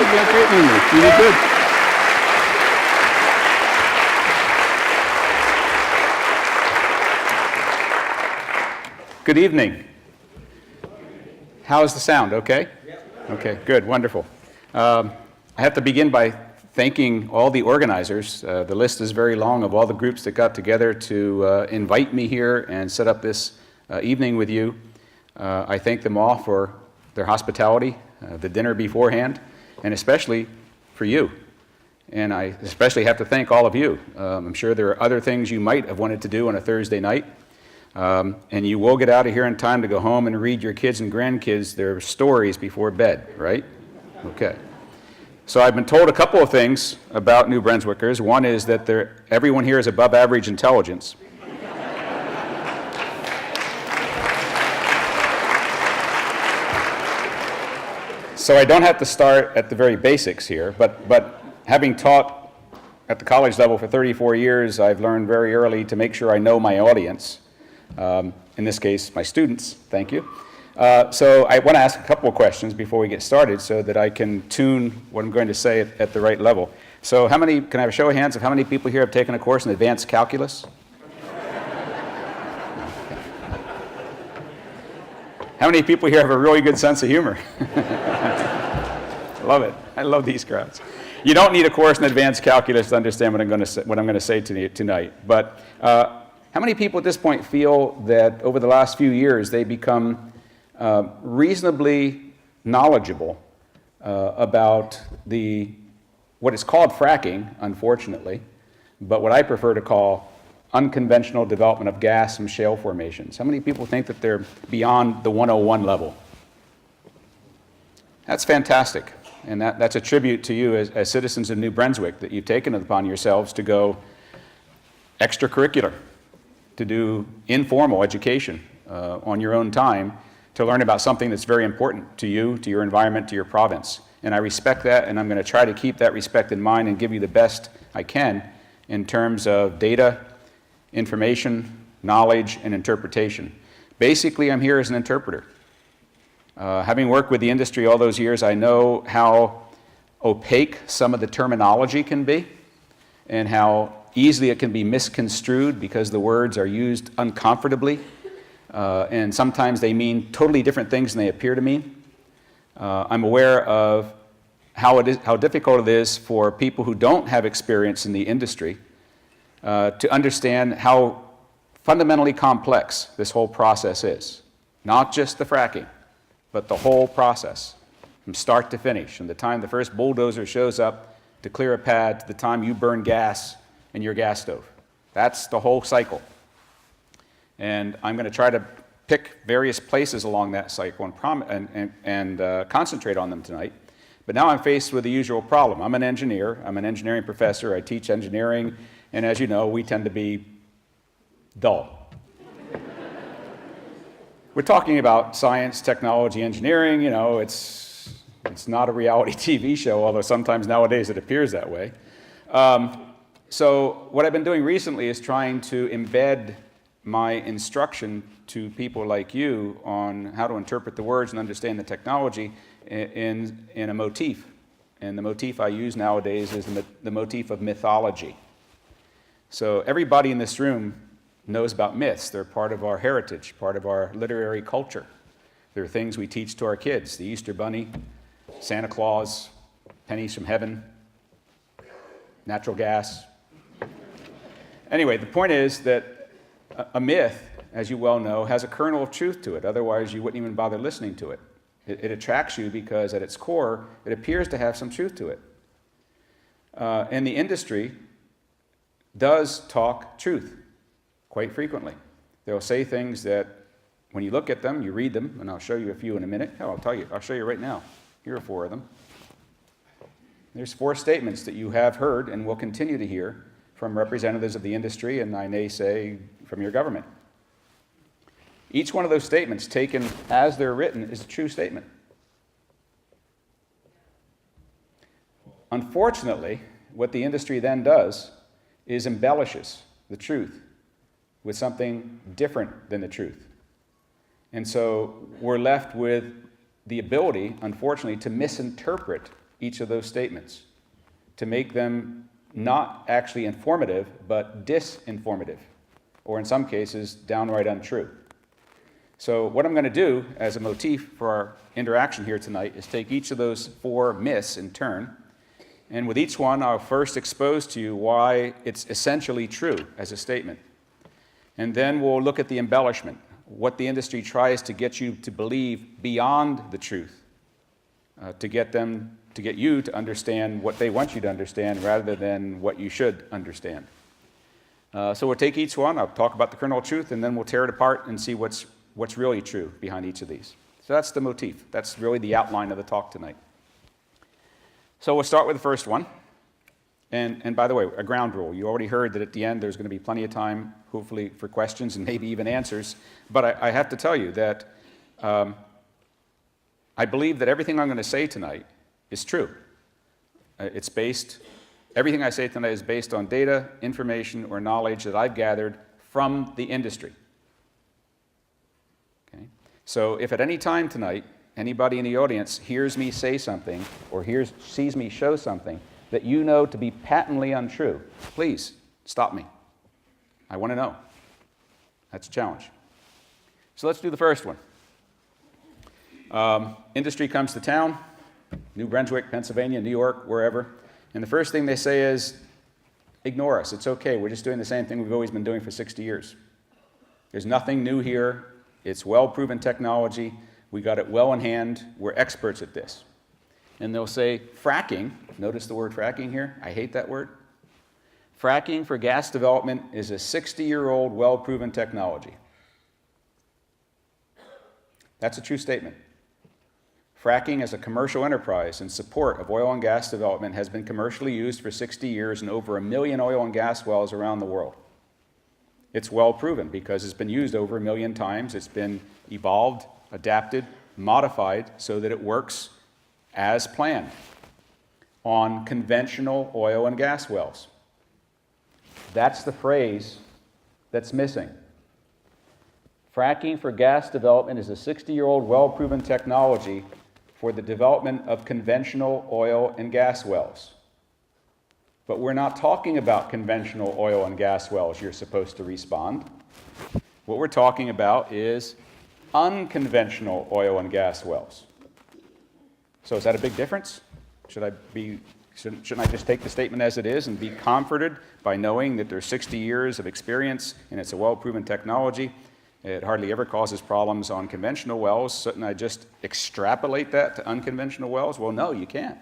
got great memory. You did good. Good evening. How's the sound? Okay? Okay, good, wonderful. I have to begin by thanking all the organizers. The list is very long of all the groups that got together to invite me here and set up this evening with you. I thank them all for their hospitality, the dinner beforehand, and especially for you. And I especially have to thank all of you. I'm sure there are other things you might have wanted to do on a Thursday night. And you will get out of here in time to go home and read your kids and grandkids their stories before bed, right? Okay. So I've been told a couple of things about New Brunswickers. One is that everyone here is above average intelligence. So I don't have to start at the very basics here, but having taught at the college level for 34 years, I've learned very early to make sure I know my audience. In this case, my students, thank you. So I want to ask a couple of questions before we get started so that I can tune what I'm going to say at the right level. So can I have a show of hands of how many people here have taken a course in advanced calculus? How many people here have a really good sense of humor? I love it. I love these crowds. You don't need a course in advanced calculus to understand what I'm going to say to you tonight. But how many people at this point feel that over the last few years they become reasonably knowledgeable about what is called fracking, unfortunately, but what I prefer to call unconventional development of gas and shale formations? How many people think that they're beyond the 101 level? That's fantastic, and that's a tribute to you as citizens of New Brunswick, that you've taken it upon yourselves to go extracurricular, to do informal education on your own time, to learn about something that's very important to you, to your environment, to your province. And I respect that, and I'm going to try to keep that respect in mind and give you the best I can in terms of data, information, knowledge, and interpretation. Basically, I'm here as an interpreter. Having worked with the industry all those years, I know how opaque some of the terminology can be and how easily it can be misconstrued because the words are used uncomfortably, and sometimes they mean totally different things than they appear to mean. I'm aware of how difficult it is for people who don't have experience in the industry to understand how fundamentally complex this whole process is. Not just the fracking, but the whole process from start to finish, from the time the first bulldozer shows up to clear a pad to the time you burn gas in your gas stove. That's the whole cycle. And I'm going to try to pick various places along that cycle and concentrate on them tonight. But now I'm faced with the usual problem. I'm an engineer. I'm an engineering professor. I teach engineering. And as you know, we tend to be dull. We're talking about science, technology, engineering. You know, it's not a reality TV show, although sometimes nowadays it appears that way. So what I've been doing recently is trying to embed my instruction to people like you on how to interpret the words and understand the technology in a motif. And the motif I use nowadays is the motif of mythology. So everybody in this room knows about myths. They're part of our heritage, part of our literary culture. They're things we teach to our kids: the Easter Bunny, Santa Claus, pennies from heaven, natural gas. Anyway, the point is that a myth, as you well know, has a kernel of truth to it. Otherwise, you wouldn't even bother listening to it. It attracts you because at its core, it appears to have some truth to it. And the industry does talk truth quite frequently. They'll say things that when you look at them, you read them, and I'll show you a few in a minute. Hell, I'll show you right now. Here are 4 of them. There's 4 statements that you have heard and will continue to hear from representatives of the industry, and I may say from your government. Each one of those statements, taken as they're written, is a true statement. Unfortunately, what the industry then does is embellishes the truth with something different than the truth. And so we're left with the ability, unfortunately, to misinterpret each of those statements to make them not actually informative, but disinformative, or in some cases, downright untrue. So what I'm going to do as a motif for our interaction here tonight is take each of those 4 myths in turn, and with each one, I'll first expose to you why it's essentially true as a statement. And then we'll look at the embellishment, what the industry tries to get you to believe beyond the truth, to get you to understand what they want you to understand rather than what you should understand. So we'll take each one, I'll talk about the kernel of truth, and then we'll tear it apart and see what's really true behind each of these. So that's the motif. That's really the outline of the talk tonight. So we'll start with the first one. And by the way, a ground rule. You already heard that at the end there's going to be plenty of time, hopefully, for questions and maybe even answers. But I have to tell you that I believe that everything I'm going to say tonight is true. Everything I say tonight is based on data, information, or knowledge that I've gathered from the industry. Okay? So if at any time tonight, anybody in the audience hears me say something or sees me show something that you know to be patently untrue, please stop me. I want to know. That's a challenge. So let's do the first one. Industry comes to town, New Brunswick, Pennsylvania, New York, wherever, and the first thing they say is, ignore us. It's okay. We're just doing the same thing we've always been doing for 60 years. There's nothing new here. It's well-proven technology. We got it well in hand. We're experts at this. And they'll say, fracking, notice the word fracking here. I hate that word. Fracking for gas development is a 60-year-old well-proven technology. That's a true statement. Fracking as a commercial enterprise in support of oil and gas development has been commercially used for 60 years in over 1 million oil and gas wells around the world. It's well proven because it's been used over 1 million times. It's been evolved, adapted, modified so that it works as planned on conventional oil and gas wells. That's the phrase that's missing. Fracking for gas development is a 60-year-old well-proven technology for the development of conventional oil and gas wells. But we're not talking about conventional oil and gas wells, you're supposed to respond. What we're talking about is unconventional oil and gas wells. So is that a big difference? Shouldn't I just take the statement as it is and be comforted by knowing that there's 60 years of experience and it's a well-proven technology? It hardly ever causes problems on conventional wells. Shouldn't I just extrapolate that to unconventional wells? Well, no, you can't.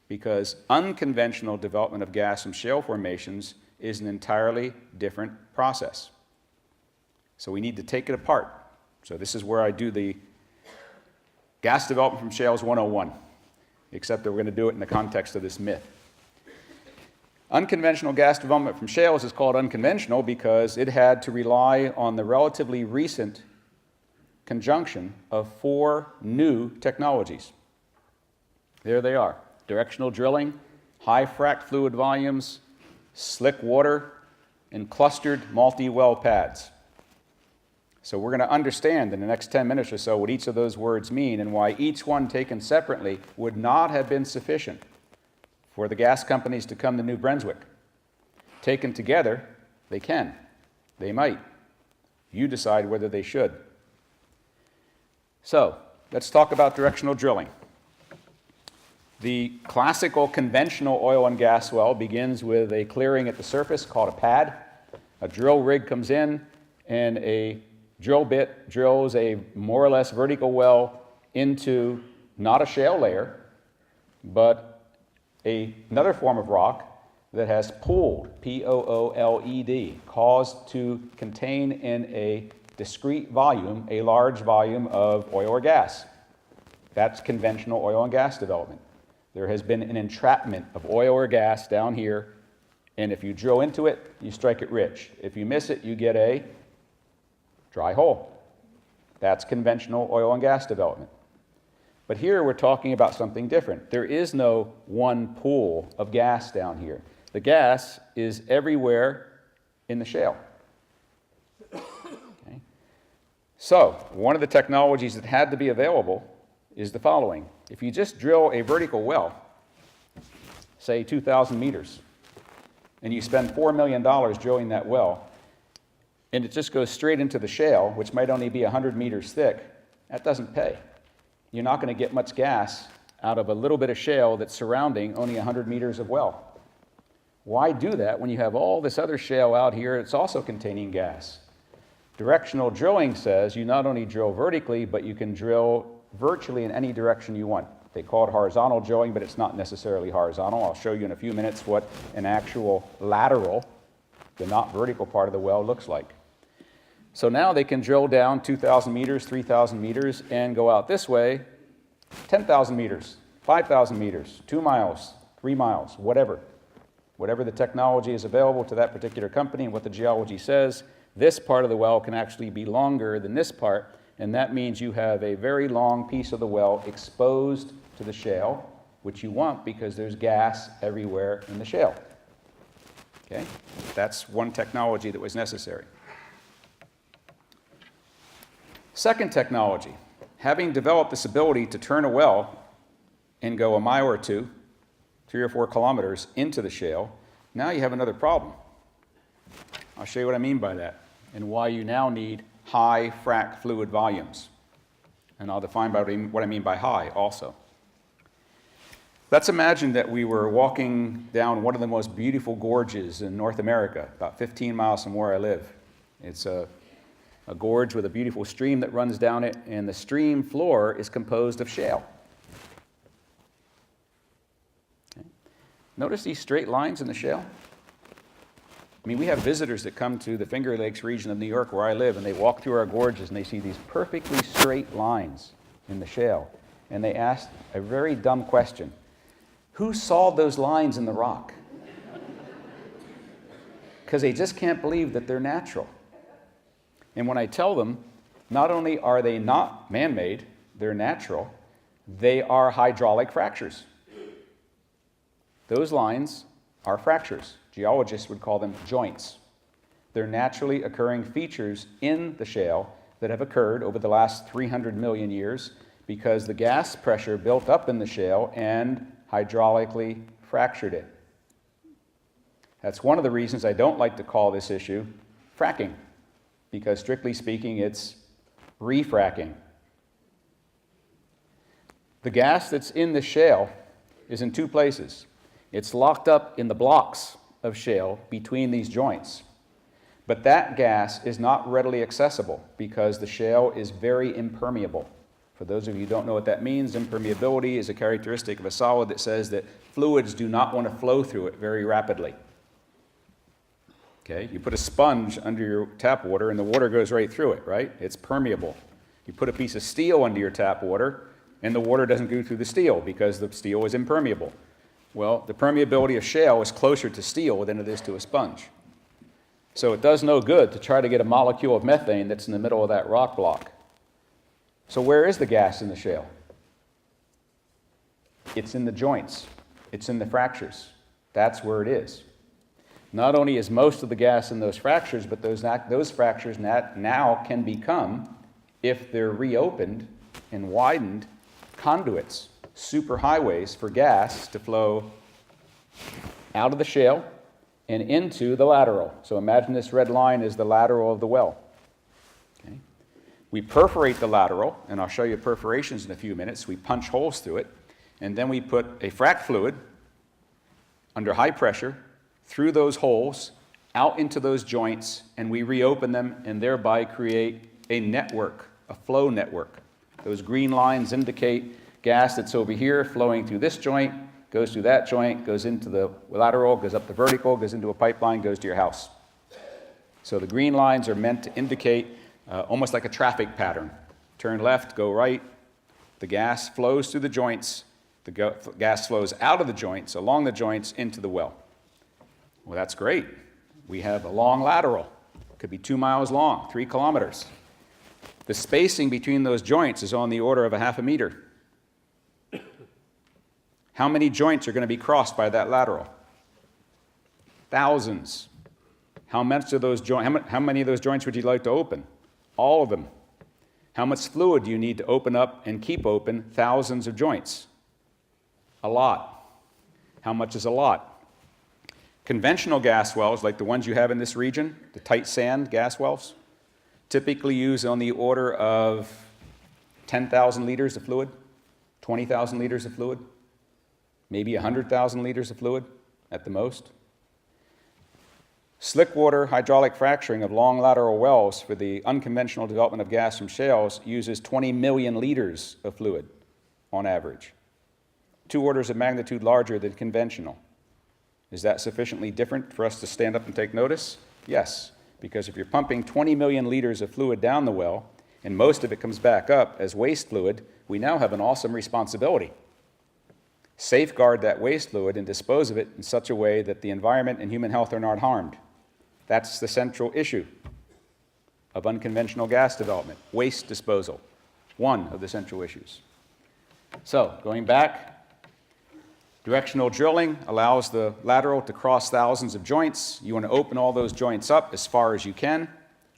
Because unconventional development of gas from shale formations is an entirely different process. So we need to take it apart. So this is where I do the gas development from shales 101, except that we're going to do it in the context of this myth. Unconventional gas development from shales is called unconventional because it had to rely on the relatively recent conjunction of 4 new technologies. There they are: directional drilling, high frac fluid volumes, slick water, and clustered multi-well pads. So we're going to understand in the next 10 minutes or so what each of those words mean and why each one taken separately would not have been sufficient for the gas companies to come to New Brunswick. Taken together, they can. They might. You decide whether they should. So, let's talk about directional drilling. The classical conventional oil and gas well begins with a clearing at the surface called a pad. A drill rig comes in and a drill bit drills a more or less vertical well into not a shale layer, but another form of rock that has pooled, P-O-O-L-E-D, caused to contain in a discrete volume a large volume of oil or gas. That's conventional oil and gas development. There has been an entrapment of oil or gas down here, and if you drill into it, you strike it rich. If you miss it, you get a dry hole. That's conventional oil and gas development. But here we're talking about something different. There is no one pool of gas down here. The gas is everywhere in the shale. Okay. So, one of the technologies that had to be available is the following. If you just drill a vertical well, say 2,000 meters, and you spend $4 million drilling that well, and it just goes straight into the shale, which might only be 100 meters thick, that doesn't pay. You're not going to get much gas out of a little bit of shale that's surrounding only 100 meters of well. Why do that when you have all this other shale out here that's also containing gas? Directional drilling says you not only drill vertically, but you can drill virtually in any direction you want. They call it horizontal drilling, but it's not necessarily horizontal. I'll show you in a few minutes what an actual lateral, the not vertical part of the well, looks like. So now they can drill down 2,000 meters, 3,000 meters, and go out this way, 10,000 meters, 5,000 meters, 2 miles, 3 miles, whatever. Whatever the technology is available to that particular company and what the geology says, this part of the well can actually be longer than this part, and that means you have a very long piece of the well exposed to the shale, which you want because there's gas everywhere in the shale. Okay? That's one technology that was necessary. Second technology, having developed this ability to turn a well and go a mile or two, 3 or 4 kilometers into the shale, now you have another problem. I'll show you what I mean by that and why you now need high frac fluid volumes. And I'll define what I mean by high also. Let's imagine that we were walking down one of the most beautiful gorges in North America, about 15 miles from where I live. It's a gorge with a beautiful stream that runs down it, and the stream floor is composed of shale. Okay. Notice these straight lines in the shale? I mean, we have visitors that come to the Finger Lakes region of New York where I live, and they walk through our gorges and they see these perfectly straight lines in the shale. And they ask a very dumb question. Who sawed those lines in the rock? Because they just can't believe that they're natural. And when I tell them, not only are they not man-made, they're natural, they are hydraulic fractures. Those lines are fractures. Geologists would call them joints. They're naturally occurring features in the shale that have occurred over the last 300 million years because the gas pressure built up in the shale and hydraulically fractured it. That's one of the reasons I don't like to call this issue fracking, because strictly speaking, it's refracking. The gas that's in the shale is in 2 places. It's locked up in the blocks of shale between these joints. But that gas is not readily accessible because the shale is very impermeable. For those of you who don't know what that means, impermeability is a characteristic of a solid that says that fluids do not want to flow through it very rapidly. Okay, you put a sponge under your tap water and the water goes right through it, right? It's permeable. You put a piece of steel under your tap water and the water doesn't go through the steel because the steel is impermeable. Well, the permeability of shale is closer to steel than it is to a sponge. So it does no good to try to get a molecule of methane that's in the middle of that rock block. So where is the gas in the shale? It's in the joints. It's in the fractures. That's where it is. Not only is most of the gas in those fractures, but those fractures now can become, if they're reopened and widened, conduits, superhighways for gas to flow out of the shale and into the lateral. So imagine this red line is the lateral of the well. Okay. We perforate the lateral, and I'll show you perforations in a few minutes. We punch holes through it, and then we put a frac fluid under high pressure through those holes, out into those joints, and we reopen them and thereby create a network, a flow network. Those green lines indicate gas that's over here flowing through this joint, goes through that joint, goes into the lateral, goes up the vertical, goes into a pipeline, goes to your house. So the green lines are meant to indicate almost like a traffic pattern. Turn left, go right. The gas flows through the joints. The gas flows out of the joints, along the joints, into the well. Well, that's great. We have a long lateral. It could be 2 miles long, 3 kilometers. The spacing between those joints is on the order of a half a meter. How many joints are going to be crossed by that lateral? Thousands. How many of those joints would you like to open? All of them. How much fluid do you need to open up and keep open thousands of joints? A lot. How much is a lot? Conventional gas wells, like the ones you have in this region, the tight sand gas wells, typically use on the order of 10,000 liters of fluid, 20,000 liters of fluid, maybe 100,000 liters of fluid at the most. Slickwater hydraulic fracturing of long lateral wells for the unconventional development of gas from shales uses 20 million liters of fluid on average, 2 orders of magnitude larger than conventional. Is that sufficiently different for us to stand up and take notice? Yes, because if you're pumping 20 million liters of fluid down the well, and most of it comes back up as waste fluid, we now have an awesome responsibility. Safeguard that waste fluid and dispose of it in such a way that the environment and human health are not harmed. That's the central issue of unconventional gas development, waste disposal, one of the central issues. So, going back, directional drilling allows the lateral to cross thousands of joints. You want to open all those joints up as far as you can,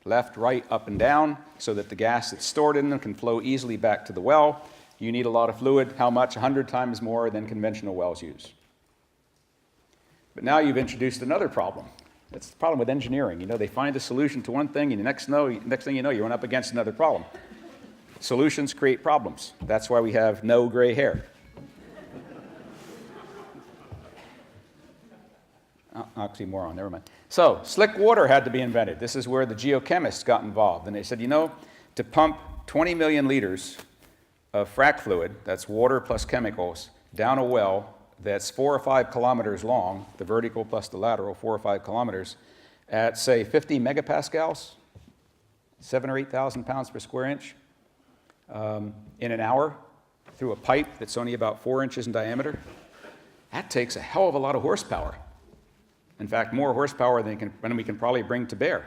left, right, up, and down, so that the gas that's stored in them can flow easily back to the well. You need a lot of fluid. How much? 100 times more than conventional wells use. But now you've introduced another problem. That's the problem with engineering. You know, they find a solution to one thing, and the next thing you know, you run up against another problem. Solutions create problems. That's why we have no gray hair. Oxymoron, never mind. So, slick water had to be invented. This is where the geochemists got involved. And they said, you know, to pump 20 million liters of frac fluid, that's water plus chemicals, down a well that's 4 or 5 kilometers long, the vertical plus the lateral, 4 or 5 kilometers, at, say, 50 megapascals, 7,000 or 8,000 pounds per square inch, in an hour, through a pipe that's only about 4 inches in diameter, that takes a hell of a lot of horsepower. In fact, more horsepower than we can probably bring to bear.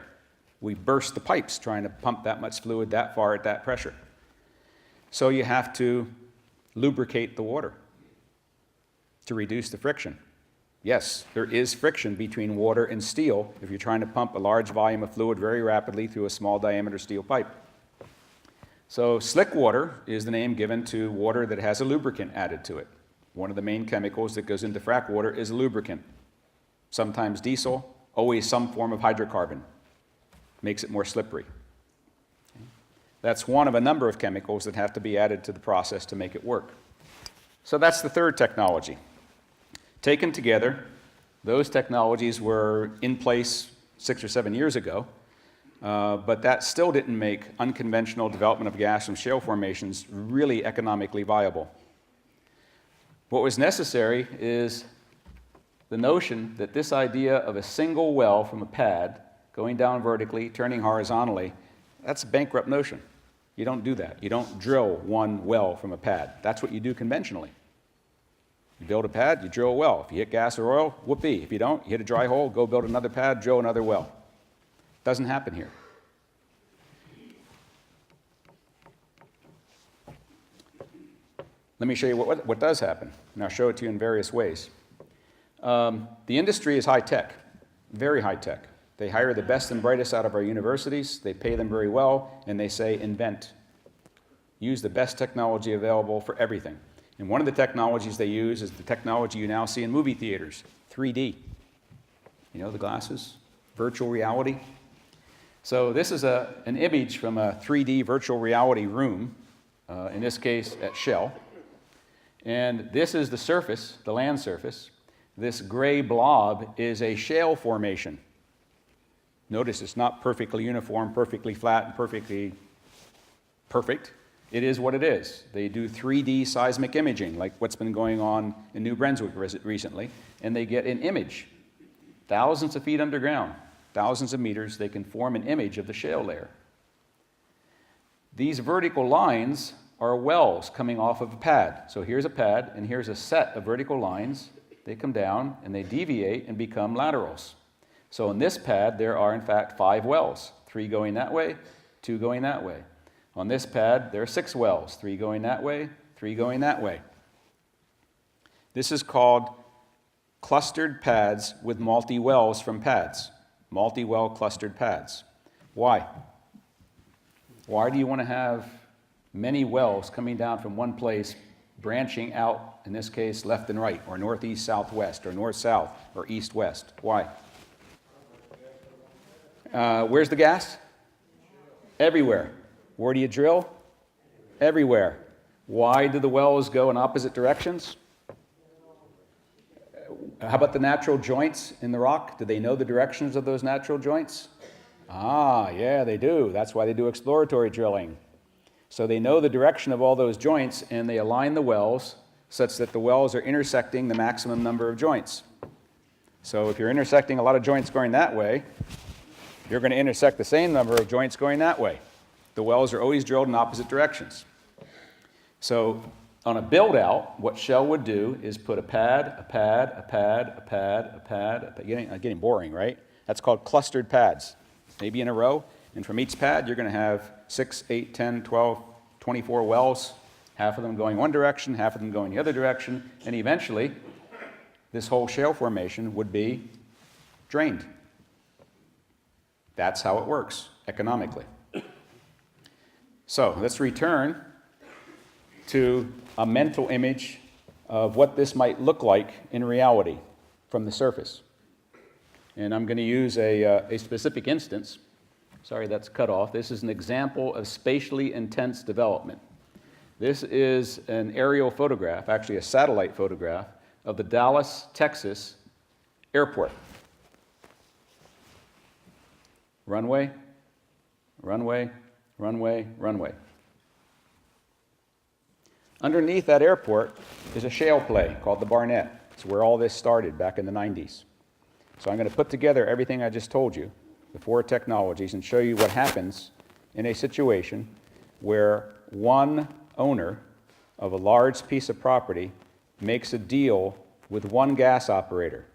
We burst the pipes trying to pump that much fluid that far at that pressure. So you have to lubricate the water to reduce the friction. Yes, there is friction between water and steel if you're trying to pump a large volume of fluid very rapidly through a small diameter steel pipe. So slick water is the name given to water that has a lubricant added to it. One of the main chemicals that goes into frac water is a lubricant. Sometimes diesel, always some form of hydrocarbon. Makes it more slippery. That's one of a number of chemicals that have to be added to the process to make it work. So that's the third technology. Taken together, those technologies were in place 6 or 7 years ago, but that still didn't make unconventional development of gas from shale formations really economically viable. What was necessary is the notion that this idea of a single well from a pad going down vertically, turning horizontally, that's a bankrupt notion. You don't do that. You don't drill one well from a pad. That's what you do conventionally. You build a pad, you drill a well. If you hit gas or oil, whoopee. If you don't, you hit a dry hole, go build another pad, drill another well. Doesn't happen here. Let me show you what does happen, and I'll show it to you in various ways. The industry is high-tech, very high-tech. They hire the best and brightest out of our universities, they pay them very well, and they say, invent. Use the best technology available for everything. And one of the technologies they use is the technology you now see in movie theaters, 3D. You know, the glasses, virtual reality. So this is an image from a 3D virtual reality room, in this case at Shell. And this is the surface, the land surface. This gray blob is a shale formation. Notice it's not perfectly uniform, perfectly flat, and perfectly perfect. It is what it is. They do 3D seismic imaging, like what's been going on in New Brunswick recently, and they get an image. Thousands of feet underground, thousands of meters, they can form an image of the shale layer. These vertical lines are wells coming off of a pad. So here's a pad, and here's a set of vertical lines. They come down, and they deviate and become laterals. So in this pad, there are, in fact, 5 wells, 3 going that way, 2 going that way. On this pad, there are 6 wells, 3 going that way, 3 going that way. This is called clustered pads with multi-wells from pads, multi-well clustered pads. Why? Why do you want to have many wells coming down from one place, branching out in this case, left and right, or northeast, southwest, or north-south, or east-west. Why? Where's the gas? Everywhere. Where do you drill? Everywhere. Why do the wells go in opposite directions? How about the natural joints in the rock? Do they know the directions of those natural joints? Ah, yeah, they do. That's why they do exploratory drilling. So they know the direction of all those joints, and they align the wells such that the wells are intersecting the maximum number of joints. So if you're intersecting a lot of joints going that way, you're going to intersect the same number of joints going that way. The wells are always drilled in opposite directions. So on a build-out, what Shell would do is put a pad, getting boring, right? That's called clustered pads, maybe in a row. And from each pad, you're going to have 6, 8, 10, 12, 24 wells, half of them going one direction, half of them going the other direction, and eventually, this whole shale formation would be drained. That's how it works economically. So let's return to a mental image of what this might look like in reality from the surface. And I'm going to use a specific instance. Sorry, that's cut off. This is an example of spatially intense development. This is an aerial photograph, actually a satellite photograph, of the Dallas, Texas airport. Runway, runway, runway, runway. Underneath that airport is a shale play called the Barnett. It's where all this started back in the 90s. So I'm going to put together everything I just told you, the 4 technologies, and show you what happens in a situation where one owner of a large piece of property makes a deal with one gas operator.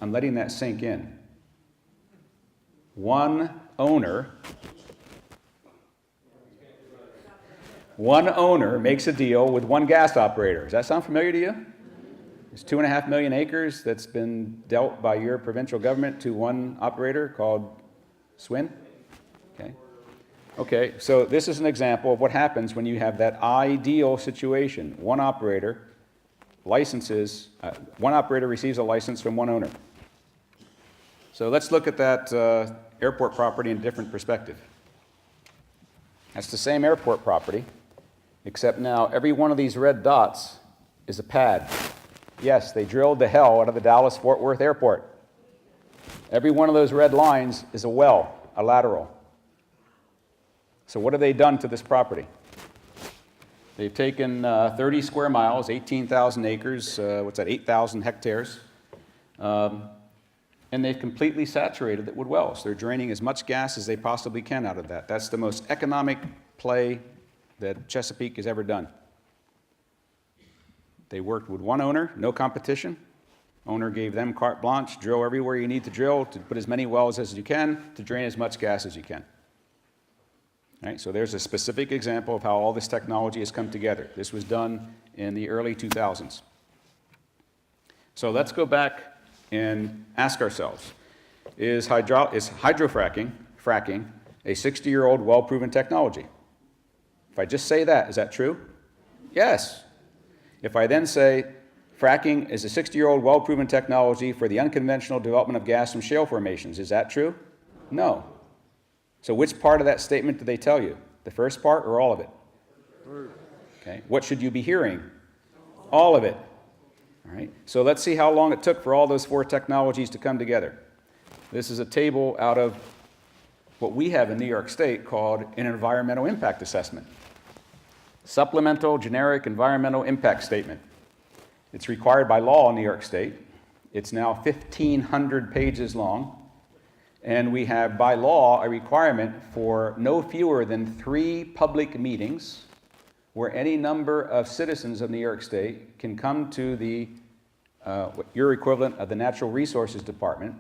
I'm letting that sink in. One owner makes a deal with one gas operator. Does that sound familiar to you? There's 2.5 million acres that's been dealt by your provincial government to one operator called SWIN. Okay, so this is an example of what happens when you have that ideal situation. One operator receives a license from one owner. So let's look at that airport property in a different perspective. That's the same airport property, except now every one of these red dots is a pad. Yes, they drilled the hell out of the Dallas-Fort Worth airport. Every one of those red lines is a well, a lateral. So what have they done to this property? They've taken 30 square miles, 18,000 acres, 8,000 hectares, and they've completely saturated it with wells. They're draining as much gas as they possibly can out of that. That's the most economic play that Chesapeake has ever done. They worked with one owner, no competition. Owner gave them carte blanche, drill everywhere you need to drill, to put as many wells as you can, to drain as much gas as you can. Right, so there's a specific example of how all this technology has come together. This was done in the early 2000s. So let's go back and ask ourselves, is hydrofracking, a 60-year-old well-proven technology? If I just say that, is that true? Yes. If I then say fracking is a 60-year-old well-proven technology for the unconventional development of gas from shale formations, is that true? No. So which part of that statement do they tell you? The first part or all of it? Okay. What should you be hearing? All of it. All right. So let's see how long it took for all those 4 technologies to come together. This is a table out of what we have in New York State called an environmental impact assessment. Supplemental generic environmental impact statement. It's required by law in New York State. It's now 1,500 pages long. And we have, by law, a requirement for no fewer than 3 public meetings where any number of citizens of New York State can come to the, your equivalent of the Natural Resources Department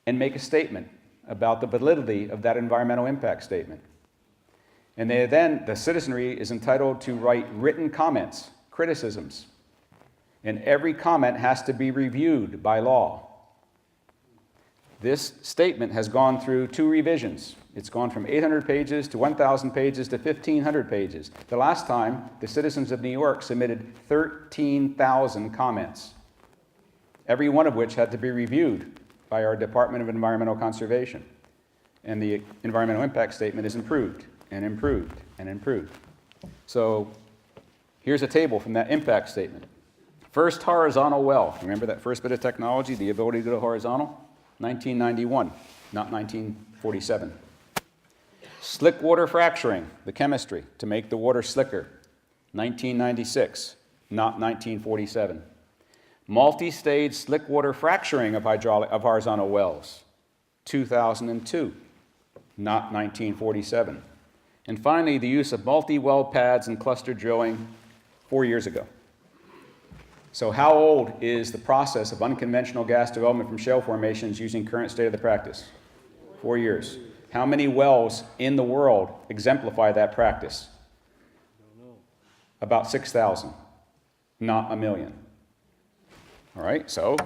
and make a statement about the validity of that environmental impact statement. And the citizenry is entitled to write written comments, criticisms. And every comment has to be reviewed by law. This statement has gone through 2 revisions. It's gone from 800 pages to 1,000 pages to 1,500 pages. The last time, the citizens of New York submitted 13,000 comments, every one of which had to be reviewed by our Department of Environmental Conservation. And the environmental impact statement is improved and improved and improved. So here's a table from that impact statement. First horizontal well. Remember that first bit of technology, the ability to go horizontal? 1991, not 1947. Slick water fracturing, the chemistry to make the water slicker, 1996, not 1947. Multi-stage slick water fracturing of horizontal wells, 2002, not 1947. And finally, the use of multi-well pads and cluster drilling 4 years ago. So how old is the process of unconventional gas development from shale formations using current state of the practice? 4 years. How many wells in the world exemplify that practice? About 6,000, not 1 million. All right, so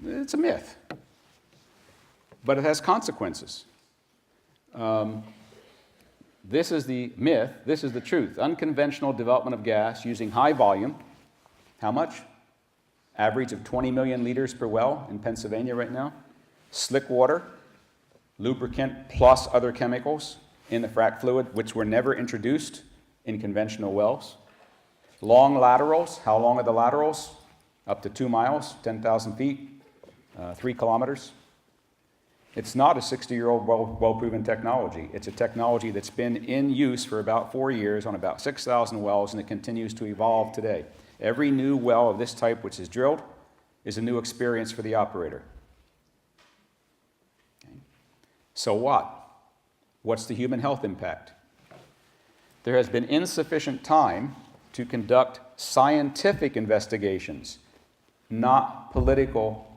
it's a myth, but it has consequences. This is the myth, this is the truth. Unconventional development of gas using high volume. How much? Average of 20 million liters per well in Pennsylvania right now. Slick water, lubricant plus other chemicals in the frac fluid, which were never introduced in conventional wells. Long laterals. How long are the laterals? Up to 2 miles, 10,000 feet, 3 kilometers. It's not a 60-year-old well-proven technology. It's a technology that's been in use for about 4 years on about 6,000 wells, and it continues to evolve today. Every new well of this type which is drilled is a new experience for the operator. Okay. So what? What's the human health impact? There has been insufficient time to conduct scientific investigations, not political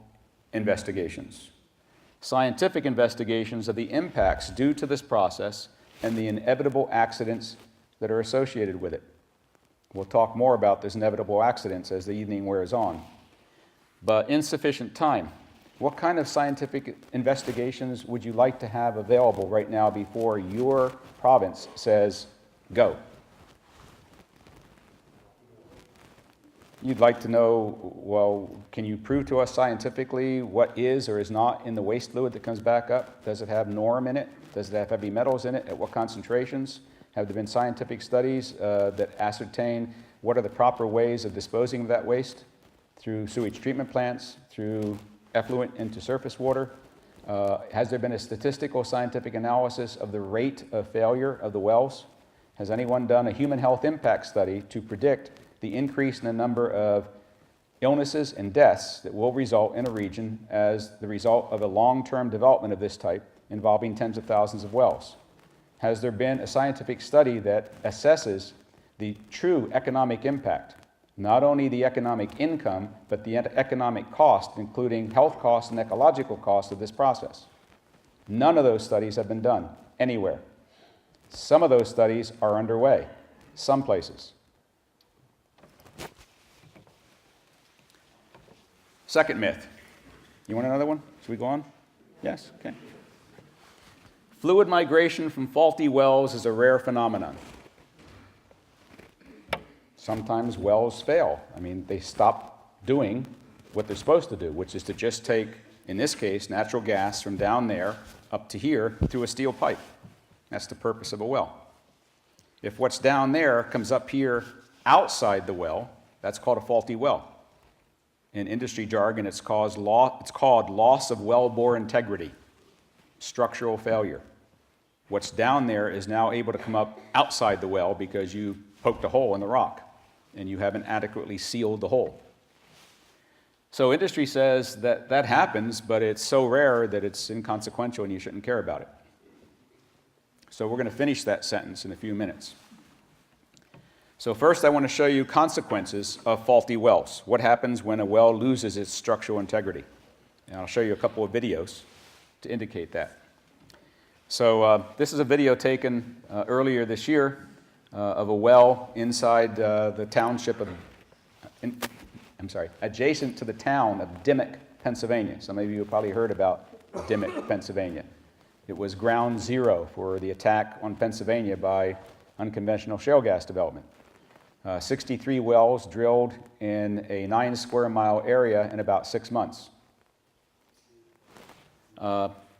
investigations. Scientific investigations of the impacts due to this process and the inevitable accidents that are associated with it. We'll talk more about those inevitable accidents as the evening wears on. But insufficient time. What kind of scientific investigations would you like to have available right now before your province says, go? You'd like to know, well, can you prove to us scientifically what is or is not in the waste fluid that comes back up? Does it have norm in it? Does it have heavy metals in it? At what concentrations? Have there been scientific studies that ascertain what are the proper ways of disposing of that waste? Through sewage treatment plants, through effluent into surface water? Has there been a statistical scientific analysis of the rate of failure of the wells? Has anyone done a human health impact study to predict the increase in the number of illnesses and deaths that will result in a region as the result of a long-term development of this type involving tens of thousands of wells? Has there been a scientific study that assesses the true economic impact, not only the economic income, but the economic cost, including health costs and ecological costs of this process? None of those studies have been done anywhere. Some of those studies are underway, some places. Second myth. You want another one? Should we go on? Yes? Okay. Fluid migration from faulty wells is a rare phenomenon. Sometimes wells fail. I mean, they stop doing what they're supposed to do, which is to just take, in this case, natural gas from down there up to here through a steel pipe. That's the purpose of a well. If what's down there comes up here outside the well, that's called a faulty well. In industry jargon, it's called loss of wellbore integrity, structural failure. What's down there is now able to come up outside the well because you poked a hole in the rock and you haven't adequately sealed the hole. So industry says that that happens, but it's so rare that it's inconsequential and you shouldn't care about it. So we're going to finish that sentence in a few minutes. So first I want to show you consequences of faulty wells. What happens when a well loses its structural integrity? And I'll show you a couple of videos to indicate that. So this is a video taken earlier this year of a well inside the township of, adjacent to the town of Dimmock, Pennsylvania. Some of you have probably heard about Dimmick, Pennsylvania. It was ground zero for the attack on Pennsylvania by unconventional shale gas development. 63 wells drilled in a 9 square mile area in about 6 months.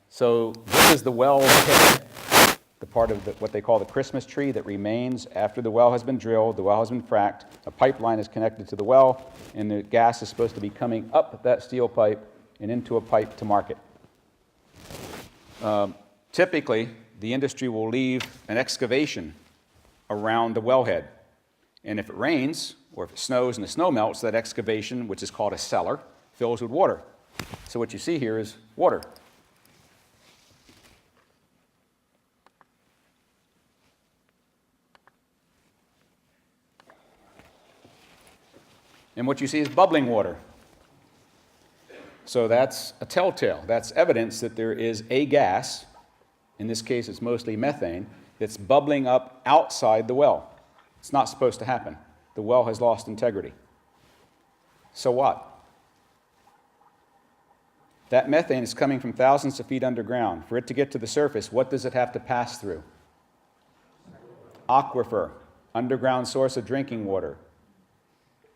So this is the well head, the part of what they call the Christmas tree that remains after the well has been drilled, the well has been fracked, a pipeline is connected to the well, and the gas is supposed to be coming up that steel pipe and into a pipe to market. Typically, the industry will leave an excavation around the wellhead. And if it rains, or if it snows and the snow melts, that excavation, which is called a cellar, fills with water. So what you see here is water. And what you see is bubbling water. So that's a telltale. That's evidence that there is a gas, in this case it's mostly methane, that's bubbling up outside the well. It's not supposed to happen. The well has lost integrity. So what? That methane is coming from thousands of feet underground. For it to get to the surface, what does it have to pass through? Aquifer, underground source of drinking water,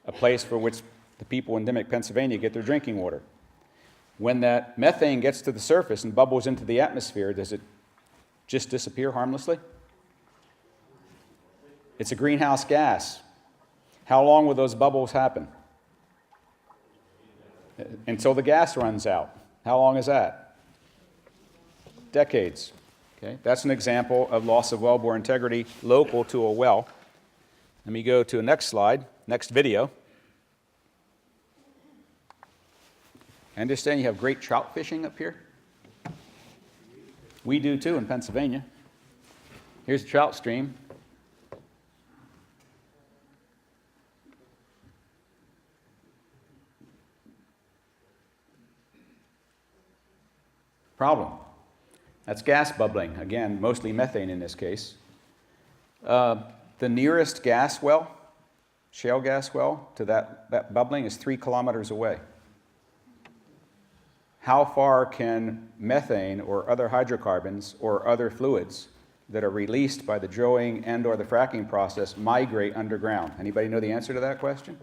a place for which the people in Dimmick, Pennsylvania get their drinking water. When that methane gets to the surface and bubbles into the atmosphere, does it just disappear harmlessly? It's a greenhouse gas. How long will those bubbles happen? Until the gas runs out. How long is that? Decades. Okay? That's an example of loss of wellbore integrity local to a well. Let me go to the next slide, next video. I understand you have great trout fishing up here. We do too in Pennsylvania. Here's a trout stream. Problem. That's gas bubbling. Again, mostly methane in this case. The nearest gas well, shale gas well, to that bubbling is 3 kilometers away. How far can methane or other hydrocarbons or other fluids that are released by the drilling and or the fracking process migrate underground? Anybody know the answer to that question?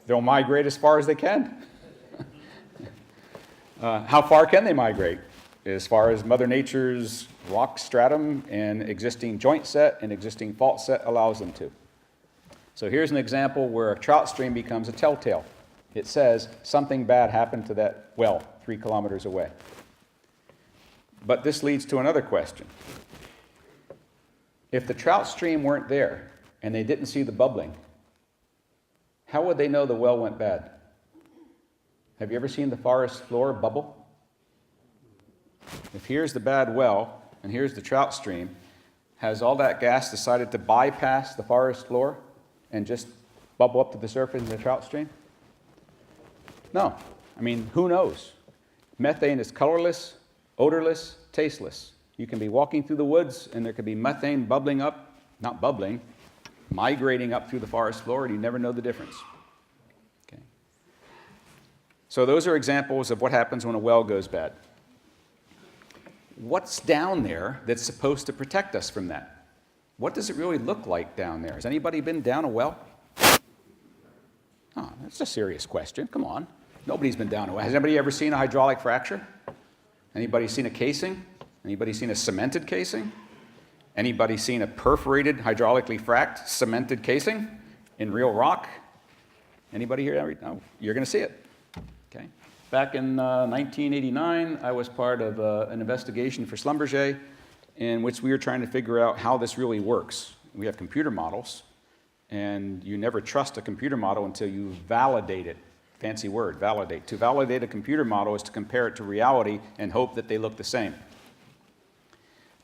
They'll migrate as far as they can. How far can they migrate? As far as Mother Nature's rock stratum and existing joint set and existing fault set allows them to. So here's an example where a trout stream becomes a telltale. It says something bad happened to that well 3 kilometers away. But this leads to another question. If the trout stream weren't there and they didn't see the bubbling, how would they know the well went bad? Have you ever seen the forest floor bubble? If here's the bad well and here's the trout stream, has all that gas decided to bypass the forest floor and just bubble up to the surface in the trout stream? No. I mean, who knows? Methane is colorless, odorless, tasteless. You can be walking through the woods and there could be methane bubbling up, not bubbling, migrating up through the forest floor, and you never know the difference. Okay. So those are examples of what happens when a well goes bad. What's down there that's supposed to protect us from that? What does it really look like down there? Has anybody been down a well? Oh, that's a serious question. Come on. Nobody's been down a well. Has anybody ever seen a hydraulic fracture? Anybody seen a casing? Anybody seen a cemented casing? Anybody seen a perforated, hydraulically fracked, cemented casing in real rock? Anybody here? No, you're going to see it. Okay. Back in 1989, I was part of an investigation for Schlumberger in which we were trying to figure out how this really works. We have computer models, and you never trust a computer model until you validate it. Fancy word, validate. To validate a computer model is to compare it to reality and hope that they look the same.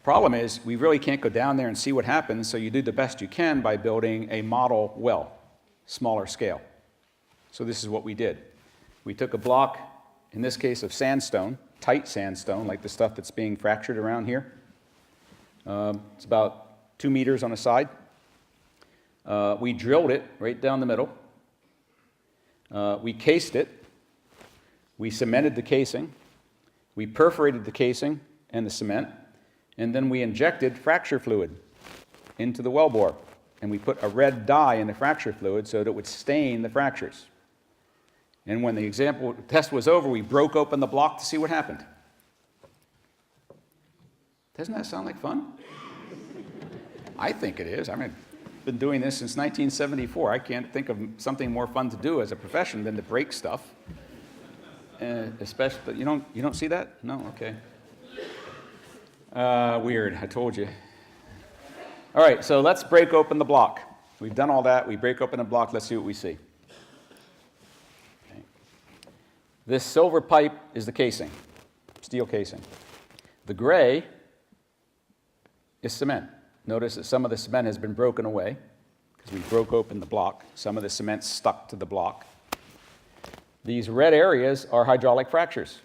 Problem is, we really can't go down there and see what happens, so you do the best you can by building a model well, smaller scale. So this is what we did. We took a block, in this case of sandstone, tight sandstone, like the stuff that's being fractured around here. It's about 2 meters on a side. We drilled it right down the middle. We cased it, we cemented the casing, we perforated the casing and the cement, and then we injected fracture fluid into the wellbore. And we put a red dye in the fracture fluid so that it would stain the fractures. And when the test was over, we broke open the block to see what happened. Doesn't that sound like fun? I think it is. I mean, I've been doing this since 1974. I can't think of something more fun to do as a profession than to break stuff. Especially, but you don't see that? No, okay. Weird, I told you. All right, so let's break open the block. We've done all that. We break open the block. Let's see what we see. Okay. This silver pipe is the casing, steel casing. The gray is cement. Notice that some of the cement has been broken away because we broke open the block. Some of the cement stuck to the block. These red areas are hydraulic fractures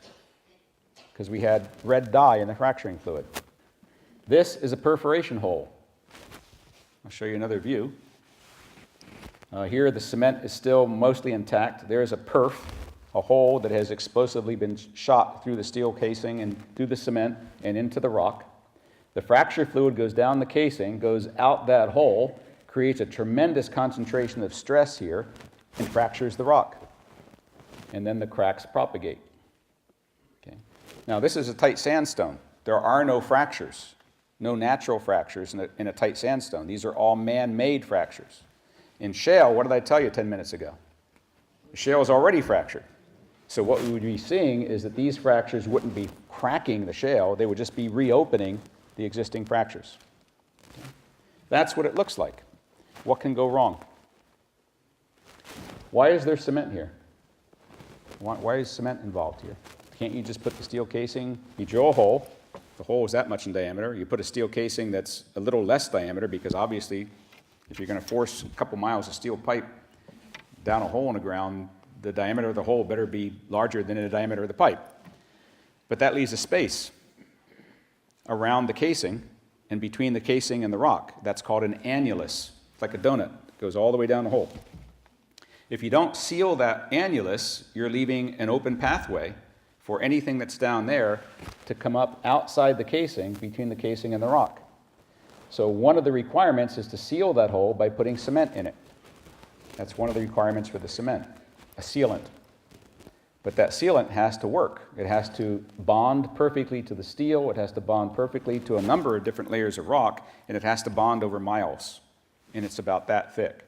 because we had red dye in the fracturing fluid. This is a perforation hole. I'll show you another view. Here the cement is still mostly intact. There's a perf, a hole that has explosively been shot through the steel casing and through the cement and into the rock. The fracture fluid goes down the casing, goes out that hole, creates a tremendous concentration of stress here, and fractures the rock. And then the cracks propagate. Okay. Now this is a tight sandstone. There are no fractures. No natural fractures in a tight sandstone. These are all man-made fractures. In shale, what did I tell you 10 minutes ago? The shale is already fractured. So what we would be seeing is that these fractures wouldn't be cracking the shale, they would just be reopening the existing fractures. Okay. That's what it looks like. What can go wrong? Why is there cement here? Why is cement involved here? Can't you just put the steel casing, you drill a hole, the hole is that much in diameter. You put a steel casing that's a little less diameter because obviously if you're going to force a couple miles of steel pipe down a hole in the ground, the diameter of the hole better be larger than the diameter of the pipe. But that leaves a space around the casing and between the casing and the rock. That's called an annulus. It's like a donut. It goes all the way down the hole. If you don't seal that annulus, you're leaving an open pathway for anything that's down there to come up outside the casing, between the casing and the rock. So one of the requirements is to seal that hole by putting cement in it. That's one of the requirements for the cement, a sealant. But that sealant has to work. It has to bond perfectly to the steel, it has to bond perfectly to a number of different layers of rock, and it has to bond over miles. And it's about that thick.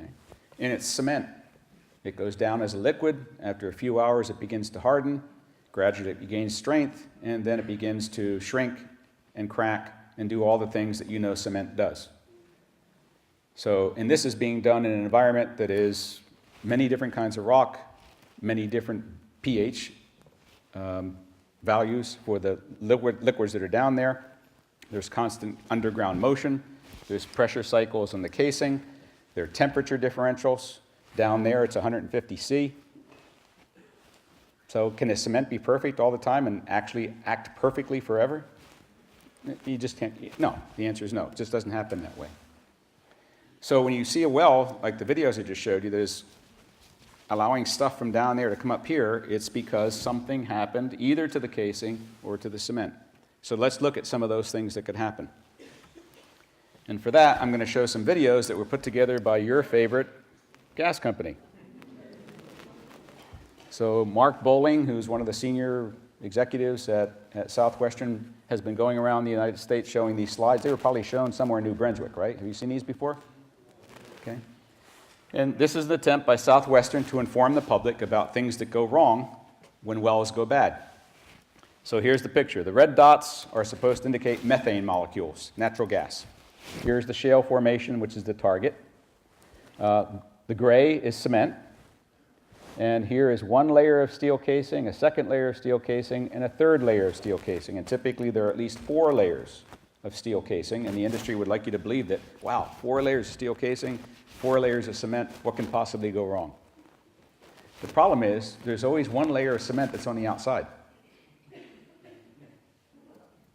Okay. And it's cement. It goes down as a liquid. After a few hours, it begins to harden. Gradually, it gains strength, and then it begins to shrink and crack and do all the things that you know cement does. So, and this is being done in an environment that is many different kinds of rock, many different pH values for the liquids that are down there. There's constant underground motion. There's pressure cycles in the casing. There are temperature differentials. Down there, it's 150 C. So can a cement be perfect all the time and actually act perfectly forever? You just can't. No, the answer is no. It just doesn't happen that way. So when you see a well, like the videos I just showed you, there's allowing stuff from down there to come up here, it's because something happened either to the casing or to the cement. So let's look at some of those things that could happen. And for that, I'm going to show some videos that were put together by your favorite gas company. So Mark Bowling, who's one of the senior executives at Southwestern, has been going around the United States showing these slides. They were probably shown somewhere in New Brunswick, right? Have you seen these before? Okay. And this is an attempt by Southwestern to inform the public about things that go wrong when wells go bad. So here's the picture. The red dots are supposed to indicate methane molecules, natural gas. Here's the shale formation, which is the target. The gray is cement, and here is one layer of steel casing, a second layer of steel casing, and a third layer of steel casing. And typically there are at least 4 layers of steel casing, and the industry would like you to believe that, wow, 4 layers of steel casing, 4 layers of cement, what can possibly go wrong? The problem is there's always one layer of cement that's on the outside. It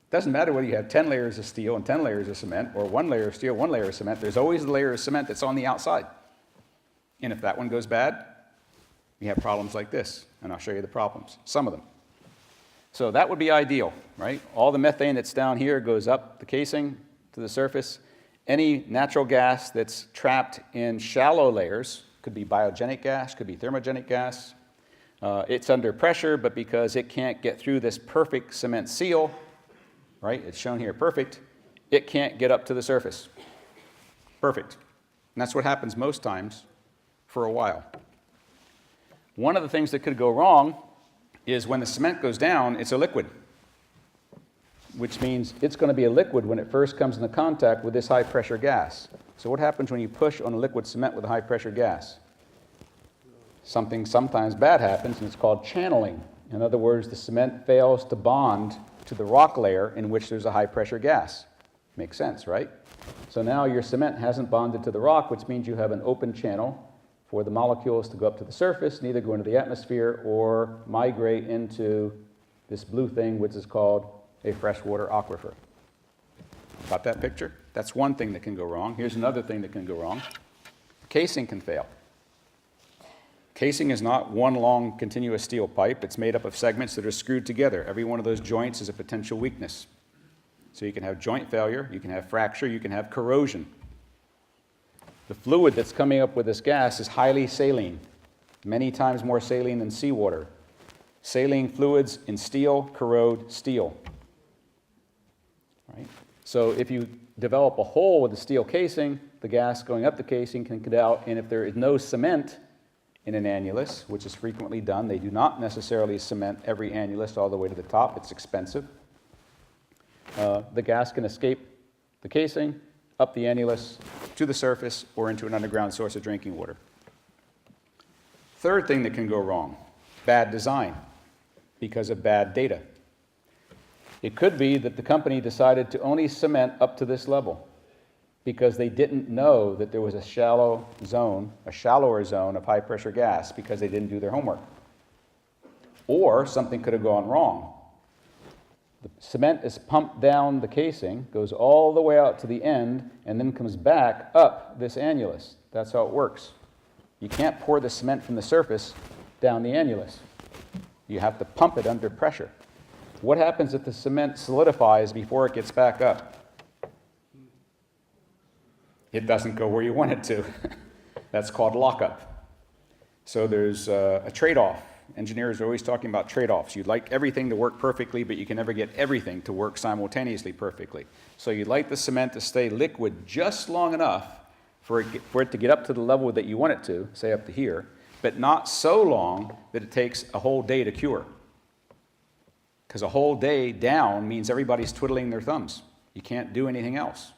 doesn't matter whether you have 10 layers of steel and 10 layers of cement, or 1 layer of steel, 1 layer of cement, there's always a layer of cement that's on the outside. And if that one goes bad, you have problems like this, and I'll show you the problems, some of them. So that would be ideal, right? All the methane that's down here goes up the casing to the surface. Any natural gas that's trapped in shallow layers, could be biogenic gas, could be thermogenic gas. It's under pressure, but because it can't get through this perfect cement seal, right? It's shown here perfect. It can't get up to the surface. Perfect. And that's what happens most times for a while. One of the things that could go wrong is when the cement goes down, it's a liquid, which means it's going to be a liquid when it first comes into contact with this high pressure gas. So what happens when you push on a liquid cement with a high pressure gas? Something sometimes bad happens, and it's called channeling. In other words, the cement fails to bond to the rock layer in which there's a high pressure gas. Makes sense, right? So now your cement hasn't bonded to the rock, which means you have an open channel for the molecules to go up to the surface, and either go into the atmosphere or migrate into this blue thing, which is called a freshwater aquifer. Got that picture? That's one thing that can go wrong. Here's another thing that can go wrong. Casing can fail. Casing is not one long continuous steel pipe. It's made up of segments that are screwed together. Every one of those joints is a potential weakness. So you can have joint failure, you can have fracture, you can have corrosion. The fluid that's coming up with this gas is highly saline, many times more saline than seawater. Saline fluids in steel corrode steel. Right? So if you develop a hole with the steel casing, the gas going up the casing can get out, and if there is no cement in an annulus, which is frequently done, they do not necessarily cement every annulus all the way to the top. It's expensive. The gas can escape the casing, up the annulus, to the surface, or into an underground source of drinking water. Third thing that can go wrong, bad design because of bad data. It could be that the company decided to only cement up to this level because they didn't know that there was a shallower zone of high pressure gas because they didn't do their homework. Or something could have gone wrong. The cement is pumped down the casing, goes all the way out to the end, and then comes back up this annulus. That's how it works. You can't pour the cement from the surface down the annulus. You have to pump it under pressure. What happens if the cement solidifies before it gets back up? It doesn't go where you want it to. That's called lockup. So there's a trade-off. Engineers are always talking about trade-offs. You'd like everything to work perfectly, but you can never get everything to work simultaneously perfectly. So you'd like the cement to stay liquid just long enough for it to get up to the level that you want it to, say up to here, but not so long that it takes a whole day to cure. Because a whole day down means everybody's twiddling their thumbs. You can't do anything else.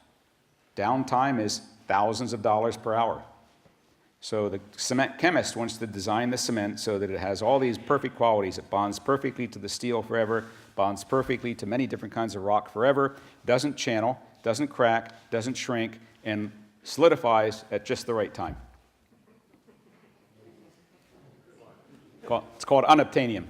Downtime is thousands of dollars per hour. So the cement chemist wants to design the cement so that it has all these perfect qualities. It bonds perfectly to the steel forever, bonds perfectly to many different kinds of rock forever, doesn't channel, doesn't crack, doesn't shrink, and solidifies at just the right time. It's called unobtainium.